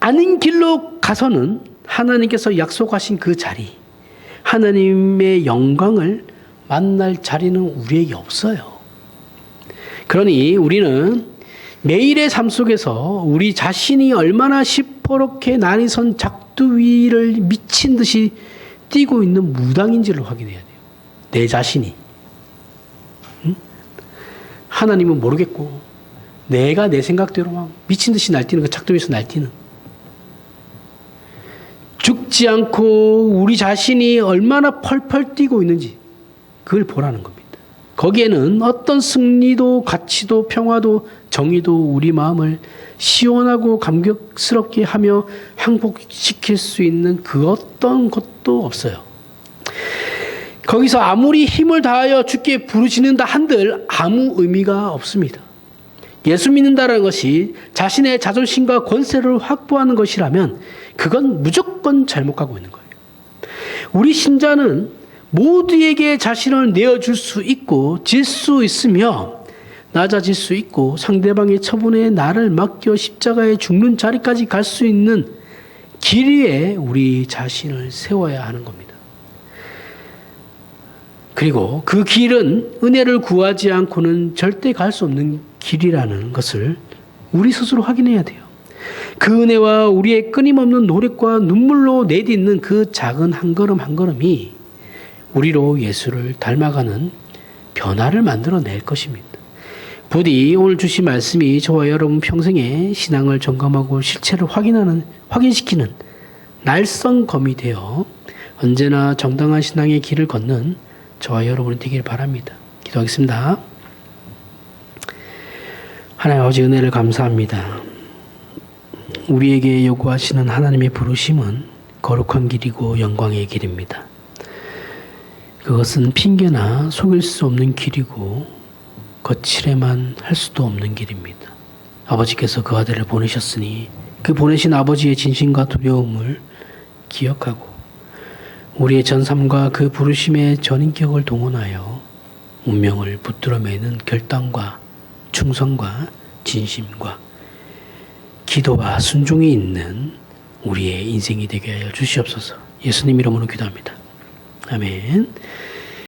아닌 길로 가서는 하나님께서 약속하신 그 자리, 하나님의 영광을 만날 자리는 우리에게 없어요. 그러니 우리는 매일의 삶 속에서 우리 자신이 얼마나 시퍼렇게 날이 선 작두 위를 미친 듯이 뛰고 있는 무당인지를 확인해야 돼요. 내 자신이. 응? 하나님은 모르겠고 내가 내 생각대로 막 미친 듯이 날뛰는 그 작두 위에서 날뛰는 죽지 않고 우리 자신이 얼마나 펄펄 뛰고 있는지 그걸 보라는 겁니다. 거기에는 어떤 승리도 가치도 평화도 정의도 우리 마음을 시원하고 감격스럽게 하며 항복시킬 수 있는 그 어떤 것도 없어요. 거기서 아무리 힘을 다하여 주께 부르짖는다 한들 아무 의미가 없습니다. 예수 믿는다는 것이 자신의 자존심과 권세를 확보하는 것이라면 그건 무조건 잘못 가고 있는 거예요. 우리 신자는 모두에게 자신을 내어줄 수 있고 질 수 있으며 낮아질 수 있고 상대방의 처분에 나를 맡겨 십자가에 죽는 자리까지 갈 수 있는 길 위에 우리 자신을 세워야 하는 겁니다. 그리고 그 길은 은혜를 구하지 않고는 절대 갈 수 없는 길이라는 것을 우리 스스로 확인해야 돼요. 그 은혜와 우리의 끊임없는 노력과 눈물로 내딛는 그 작은 한 걸음 한 걸음이 우리로 예수를 닮아가는 변화를 만들어낼 것입니다. 부디 오늘 주신 말씀이 저와 여러분 평생의 신앙을 점검하고 실체를 확인시키는 날성검이 되어 언제나 정당한 신앙의 길을 걷는 저와 여러분이 되길 바랍니다. 기도하겠습니다. 하나님 아버지 은혜를 감사합니다. 우리에게 요구하시는 하나님의 부르심은 거룩한 길이고 영광의 길입니다. 그것은 핑계나 속일 수 없는 길이고 거칠에만 할 수도 없는 길입니다. 아버지께서 그 아들을 보내셨으니 그 보내신 아버지의 진심과 두려움을 기억하고 우리의 전삼과 그 부르심의 전인격을 동원하여 운명을 붙들어 매는 결단과 충성과 진심과 기도와 순종이 있는 우리의 인생이 되게 하여 주시옵소서. 예수님 이름으로 기도합니다. 아멘.